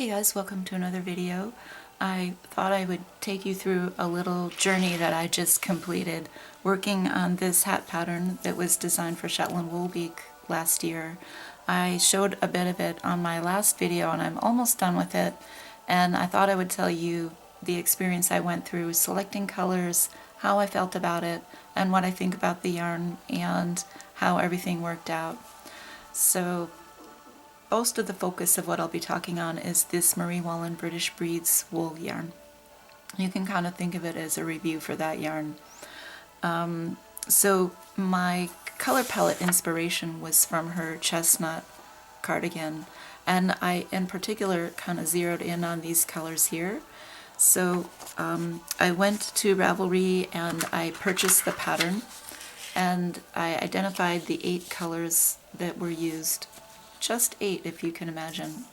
Hey guys, welcome to another video. I thought I would take you through a little journey that I just completed working on this hat pattern that was designed for Shetland Wool Week last year. I showed a bit of it on my last video and I'm almost done with it, and I thought I would tell you the experience I went through selecting colors, how I felt about it, and what I think about the yarn and how everything worked out. So most of the focus of what I'll be talking on is this Marie Wallin British Breeds wool yarn. You can kind of think of it as a review for that yarn. So my color palette inspiration was from her Chestnut Cardigan, and I in particular kind of zeroed in on these colors here. So I went to Ravelry and I purchased the pattern, and I identified the 8 colors that were used. Just 8, if you can imagine.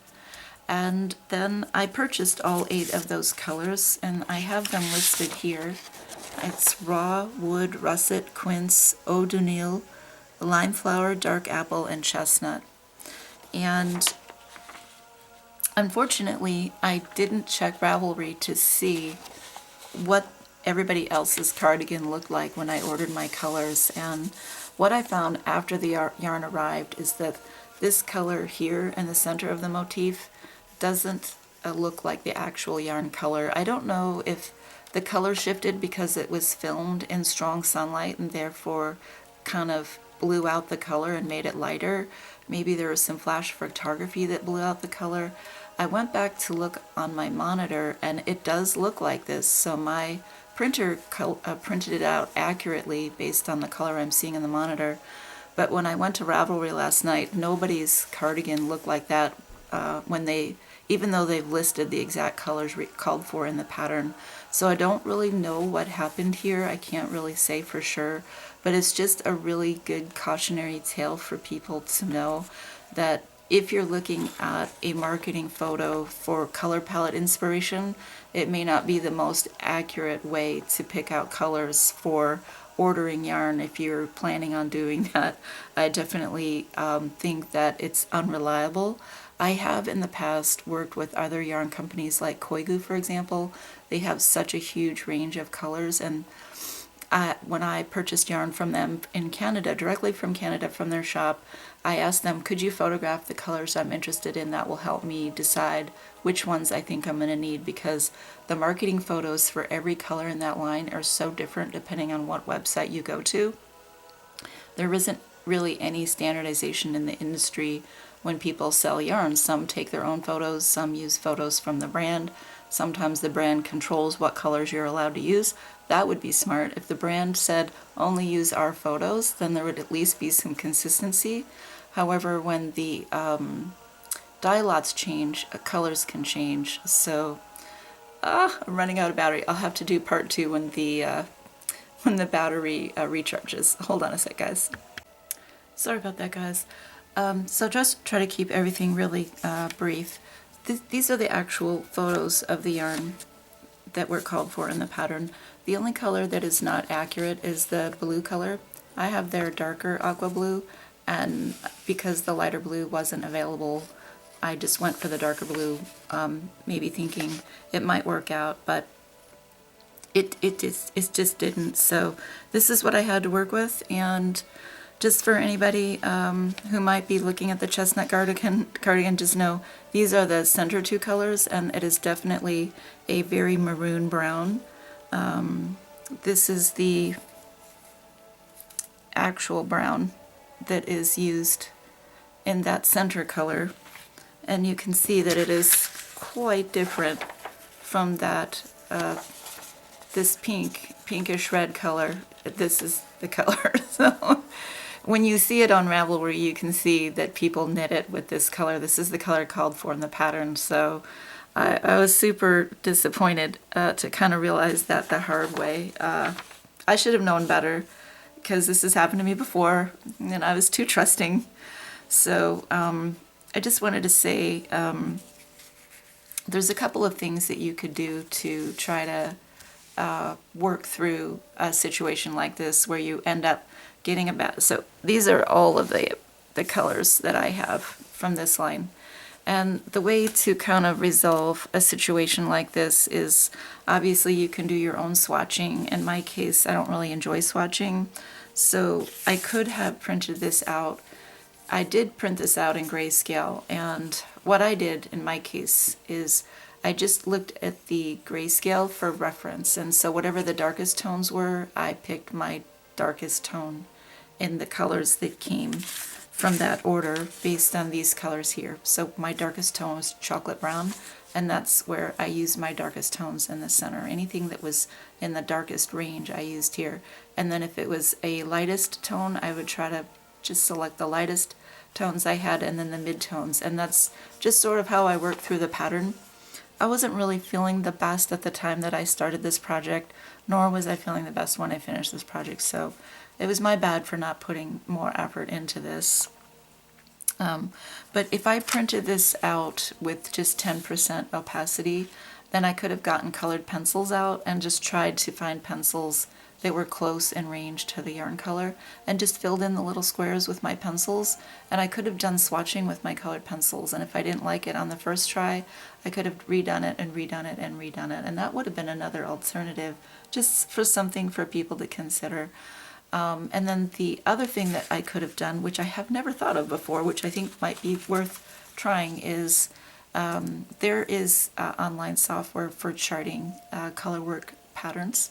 And then I purchased all 8 of those colors, and I have them listed here. It's raw, wood, russet, quince, eau de Nil, lime flower, dark apple, and chestnut. And unfortunately, I didn't check Ravelry to see what everybody else's cardigan looked like when I ordered my colors. And what I found after the yarn arrived is that this color here in the center of the motif doesn't look like the actual yarn color. I don't know if the color shifted because it was filmed in strong sunlight and therefore kind of blew out the color and made it lighter. Maybe there was some flash photography that blew out the color. I went back to look on my monitor and it does look like this, so my printer printed it out accurately based on the color I'm seeing in the monitor. But when I went to Ravelry last night, nobody's cardigan looked like that even though they've listed the exact colors called for in the pattern. So I don't really know what happened here. I can't really say for sure, but it's just a really good cautionary tale for people to know that if you're looking at a marketing photo for color palette inspiration, it may not be the most accurate way to pick out colors for ordering yarn. If you're planning on doing that, I definitely think that it's unreliable. I have in the past worked with other yarn companies like Koigu, for example. They have such a huge range of colors, and when I purchased yarn from them in Canada, directly from Canada, from their shop, I asked them, could you photograph the colors I'm interested in? That will help me decide which ones I think I'm going to need, because the marketing photos for every color in that line are so different depending on what website you go to. There isn't really any standardization in the industry when people sell yarn. Some take their own photos, some use photos from the brand. Sometimes the brand controls what colors you're allowed to use. That would be smart. If the brand said only use our photos, then there would at least be some consistency. However, when the dye lots change, colors can change. So I'm running out of battery. I'll have to do part 2 when the battery recharges. Hold on a sec, guys. Sorry about that, guys. So just try to keep everything really brief. These are the actual photos of the yarn that were called for in the pattern. The only color that is not accurate is the blue color. I have their darker aqua blue, and because the lighter blue wasn't available, I just went for the darker blue, maybe thinking it might work out, but it just didn't. So this is what I had to work with, and just for anybody who might be looking at the Chestnut Cardigan, just know these are the center 2 colors, and it is definitely a very maroon brown. This is the actual brown that is used in that center color, and you can see that it is quite different from that this pinkish red color. This is the color. So when you see it on Ravelry, you can see that people knit it with this color. This is the color called for in the pattern. So I was super disappointed to kind of realize that the hard way. I should have known better, because this has happened to me before and I was too trusting. So I just wanted to say there's a couple of things that you could do to try to work through a situation like this where you end up getting so these are all of the colors that I have from this line. And the way to kind of resolve a situation like this is, obviously you can do your own swatching. In my case, I don't really enjoy swatching, so I could have printed this out. I did print this out in grayscale, and what I did in my case is I just looked at the grayscale for reference, and so whatever the darkest tones were, I picked my darkest tone in the colors that came from that order based on these colors here. So my darkest tone was chocolate brown, and that's where I used my darkest tones in the center. Anything that was in the darkest range I used here. And then if it was a lightest tone, I would try to just select the lightest tones I had and then the mid-tones. And that's just sort of how I worked through the pattern. I wasn't really feeling the best at the time that I started this project, nor was I feeling the best when I finished this project, so it was my bad for not putting more effort into this. But if I printed this out with just 10% opacity, then I could have gotten colored pencils out and just tried to find pencils that were close in range to the yarn color and just filled in the little squares with my pencils, and I could have done swatching with my colored pencils, and if I didn't like it on the first try, I could have redone it and redone it and redone it, and that would have been another alternative just for something for people to consider. And then the other thing that I could have done, which I have never thought of before, which I think might be worth trying, is there is online software for charting color work patterns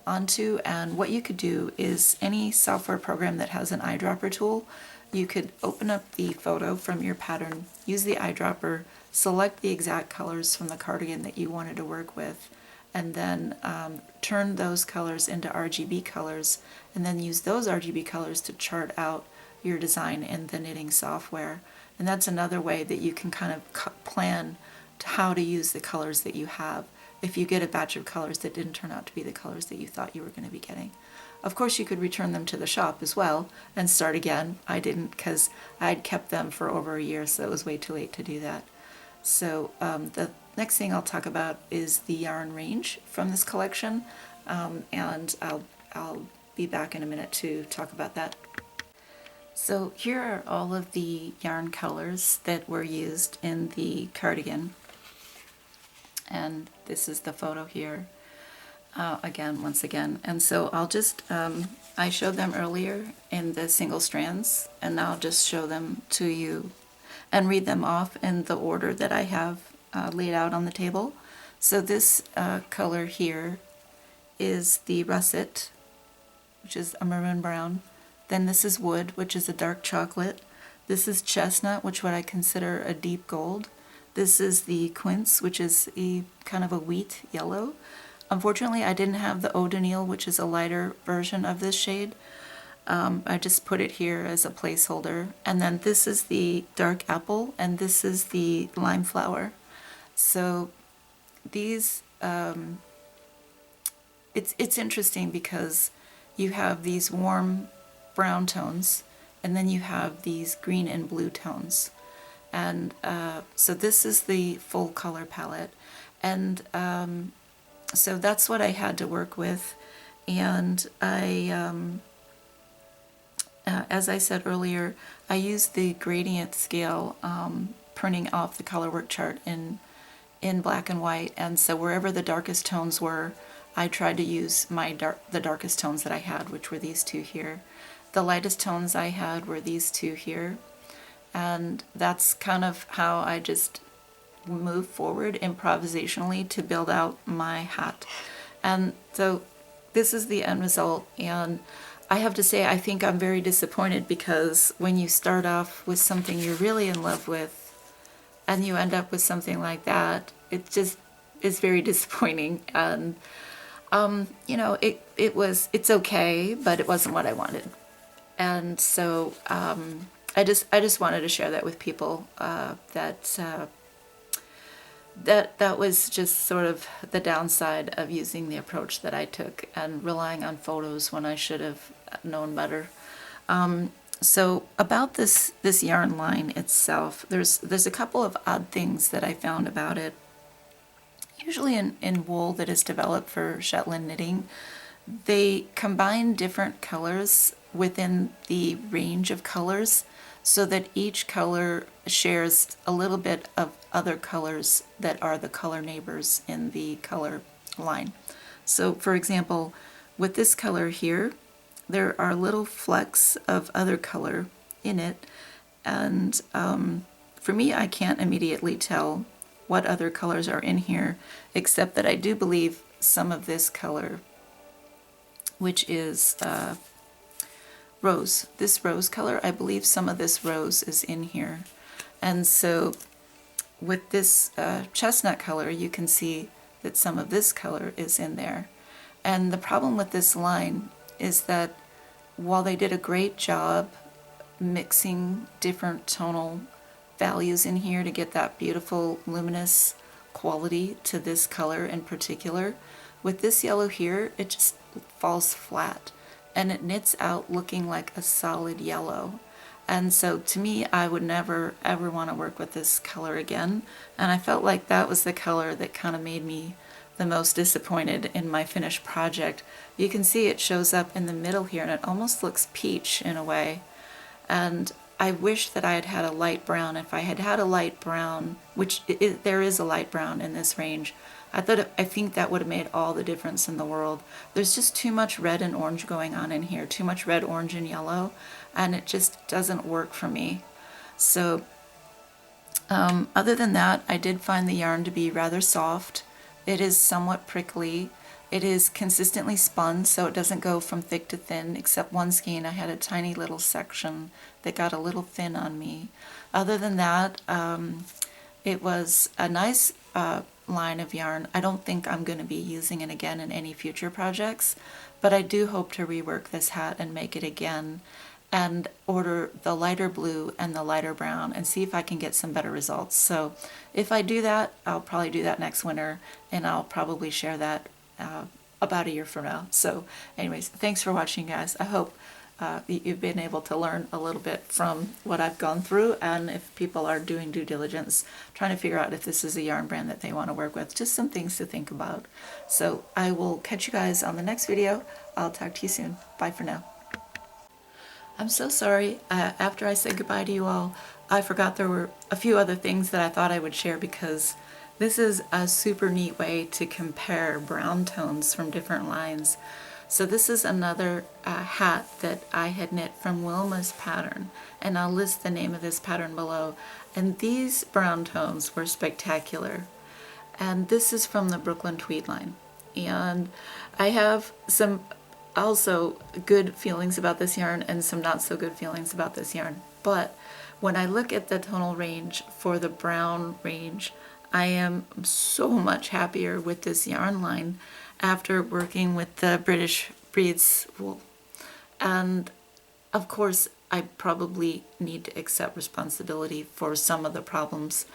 onto, and what you could do is any software program that has an eyedropper tool, you could open up the photo from your pattern, use the eyedropper, select the exact colors from the cardigan that you wanted to work with, and then turn those colors into RGB colors, and then use those RGB colors to chart out your design in the knitting software. And that's another way that you can kind of plan how to use the colors that you have if you get a batch of colors that didn't turn out to be the colors that you thought you were going to be getting. Of course, you could return them to the shop as well and start again. I didn't, because I'd kept them for over a year, so it was way too late to do that. So the next thing I'll talk about is the yarn range from this collection, and I'll be back in a minute to talk about that. So here are all of the yarn colors that were used in the cardigan, and this is the photo here once again. And so I'll just, I showed them earlier in the single strands, and I'll just show them to you and read them off in the order that I have laid out on the table. So this color here is the russet, which is a maroon brown. Then this is wood, which is a dark chocolate. This is chestnut, which what I consider a deep gold. This is the quince, which is a kind of a wheat yellow. Unfortunately, I didn't have the eau de Nil, which is a lighter version of this shade. I just put it here as a placeholder. And then this is the dark apple, and this is the lime flower. So these, it's interesting because you have these warm brown tones, and then you have these green and blue tones. And so this is the full color palette. And so that's what I had to work with. And I, as I said earlier, I used the gradient scale printing off the color work chart in black and white. And so wherever the darkest tones were, I tried to use the darkest tones that I had, which were these two here. The lightest tones I had were these two here. And that's kind of how I just move forward improvisationally to build out my hat. And so this is the end result, and I have to say I think I'm very disappointed, because when you start off with something you're really in love with and you end up with something like that, it just is very disappointing. And you know, it's okay, but it wasn't what I wanted. And so I just wanted to share that with people, that was just sort of the downside of using the approach that I took and relying on photos when I should have known better. So about this yarn line itself, there's a couple of odd things that I found about it. Usually in wool that is developed for Shetland knitting, they combine different colors within the range of colors. so that each color shares a little bit of other colors that are the color neighbors in the color line. So for example, with this color here, there are little flecks of other color in it, and for me, I can't immediately tell what other colors are in here, except that I do believe some of this color, which is rose. This rose color, I believe some of this rose is in here. And so with this chestnut color, you can see that some of this color is in there. And the problem with this line is that while they did a great job mixing different tonal values in here to get that beautiful luminous quality to this color in particular, with this yellow here, it just falls flat and it knits out looking like a solid yellow. And so to me, I would never ever want to work with this color again, and I felt like that was the color that kind of made me the most disappointed in my finished project. You can see it shows up in the middle here and it almost looks peach in a way, and I wish that I had had a light brown. If I had had a light brown, which there is a light brown in this range, I think that would have made all the difference in the world. There's just too much red and orange going on in here, too much red, orange, and yellow, and it just doesn't work for me. So other than that, I did find the yarn to be rather soft. It is somewhat prickly. It is consistently spun, so it doesn't go from thick to thin, except one skein I had a tiny little section that got a little thin on me. Other than that, it was a nice line of yarn. I don't think I'm going to be using it again in any future projects, but I do hope to rework this hat and make it again and order the lighter blue and the lighter brown and see if I can get some better results. So if I do that, I'll probably do that next winter, and I'll probably share that about a year from now. So anyways, thanks for watching, guys. I hope you've been able to learn a little bit from what I've gone through, and if people are doing due diligence, trying to figure out if this is a yarn brand that they want to work with, just some things to think about. So I will catch you guys on the next video. I'll talk to you soon. Bye for now. I'm so sorry, after I said goodbye to you all, I forgot there were a few other things that I thought I would share, because this is a super neat way to compare brown tones from different lines. So this is another hat that I had knit from Wilma's pattern, and I'll list the name of this pattern below. And these brown tones were spectacular. And this is from the Brooklyn Tweed line. And I have some also good feelings about this yarn and some not so good feelings about this yarn. But when I look at the tonal range for the brown range, I am so much happier with this yarn line after working with the British Breeds wool. And of course, I probably need to accept responsibility for some of the problems,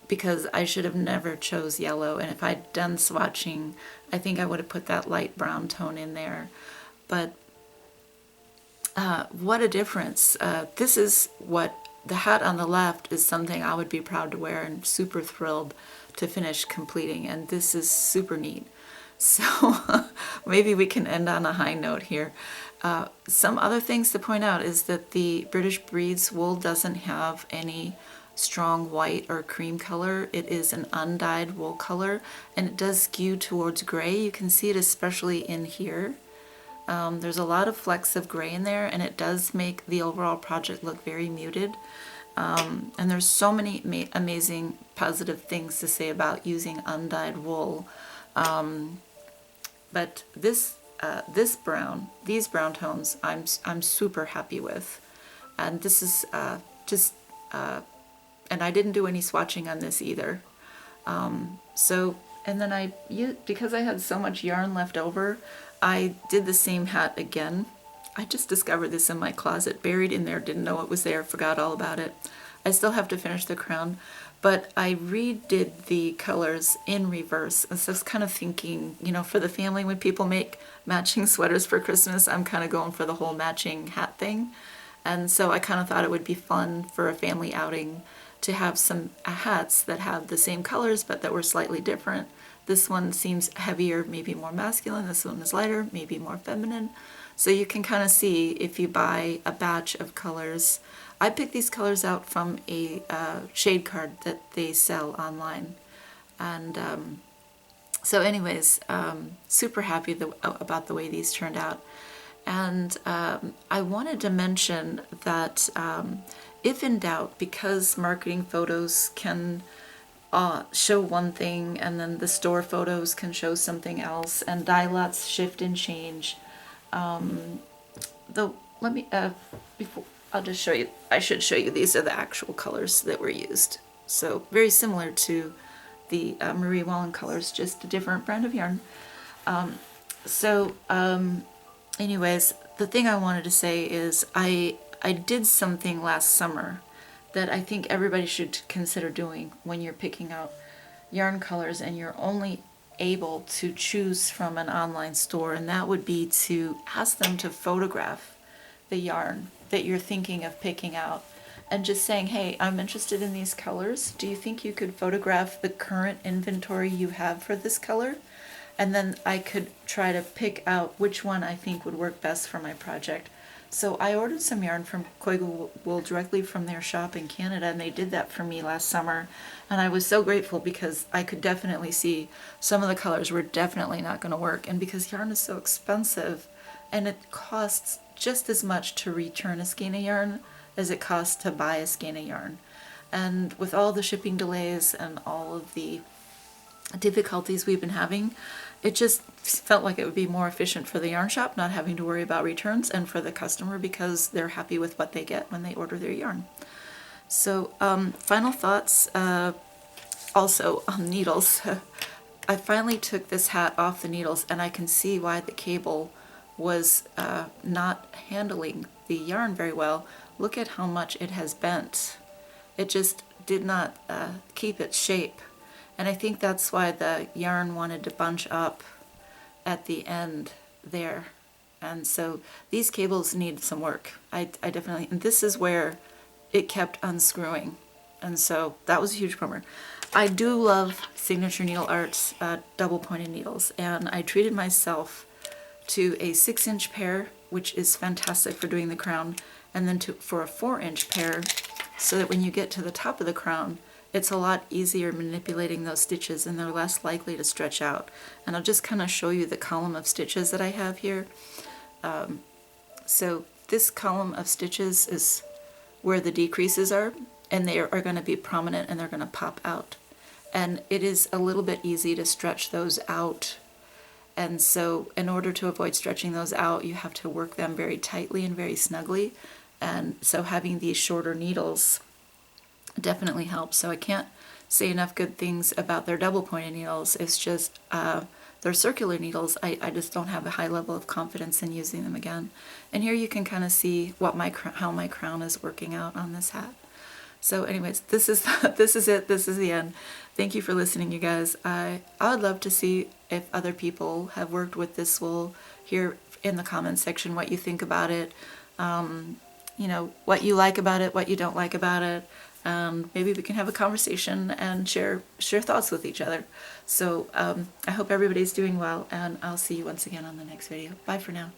because I should have never chose yellow, and if I'd done swatching, I think I would have put that light brown tone in there. But what a difference. This is what the hat on the left is, something I would be proud to wear and super thrilled to finish completing, and this is super neat. So maybe we can end on a high note here. Some other things to point out is that the British Breeds wool doesn't have any strong white or cream color. It is an undyed wool color, and it does skew towards gray. You can see it especially in here. There's a lot of flecks of gray in there, and it does make the overall project look very muted. And there's so many amazing positive things to say about using undyed wool. But these brown tones, I'm super happy with, and this is and I didn't do any swatching on this either. And then because I had so much yarn left over, I did the same hat again. I just discovered this in my closet, buried in there, didn't know it was there, forgot all about it. I still have to finish the crown, but I redid the colors in reverse. And so I was kind of thinking, you know, for the family, when people make matching sweaters for Christmas, I'm kind of going for the whole matching hat thing. And so I kind of thought it would be fun for a family outing to have some hats that have the same colors but that were slightly different. This one seems heavier, maybe more masculine. This one is lighter, maybe more feminine. So you can kind of see if you buy a batch of colors. I picked these colors out from a shade card that they sell online. And so anyways, super happy about the way these turned out. And I wanted to mention that if in doubt, because marketing photos can show one thing and then the store photos can show something else, and dye lots shift and change. Before, I'll just show you, I should show you, these are the actual colors that were used. So very similar to the Marie Wallin colors, just a different brand of yarn. Anyways, the thing I wanted to say is I did something last summer that I think everybody should consider doing when you're picking out yarn colors and you're only able to choose from an online store, and that would be to ask them to photograph the yarn that you're thinking of picking out, and just saying, hey, I'm interested in these colors. Do you think you could photograph the current inventory you have for this color? And then I could try to pick out which one I think would work best for my project. So I ordered some yarn from Koigu Wool directly from their shop in Canada, and they did that for me last summer. And I was so grateful because I could definitely see some of the colors were definitely not going to work. And because yarn is so expensive, and it costs just as much to return a skein of yarn as it costs to buy a skein of yarn. And with all the shipping delays and all of the difficulties we've been having, it just felt like it would be more efficient for the yarn shop not having to worry about returns, and for the customer because they're happy with what they get when they order their yarn. So final thoughts also on needles. I finally took this hat off the needles, and I can see why the cable was not handling the yarn very well. Look at how much it has bent. It just did not keep its shape. And I think that's why the yarn wanted to bunch up at the end there. And so these cables need some work. I definitely, and this is where it kept unscrewing. And so that was a huge bummer. I do love Signature Needle Art's double pointed needles, and I treated myself to a 6-inch pair, which is fantastic for doing the crown, and then for a 4-inch pair, so that when you get to the top of the crown, it's a lot easier manipulating those stitches and they're less likely to stretch out. And I'll just kind of show you the column of stitches that I have here. So this column of stitches is where the decreases are, and they are going to be prominent and they're going to pop out. And it is a little bit easy to stretch those out. And so in order to avoid stretching those out, you have to work them very tightly and very snugly. And so having these shorter needles definitely helps. So I can't say enough good things about their double pointed needles. It's just their circular needles, I just don't have a high level of confidence in using them again. And here you can kind of see what how my crown is working out on this hat. So anyways, this is it. This is the end. Thank you for listening, you guys. I would love to see if other people have worked with this wool here in the comments section, what you think about it. You know, what you like about it, what you don't like about it. Maybe we can have a conversation and share thoughts with each other. So I hope everybody's doing well, and I'll see you once again on the next video. Bye for now.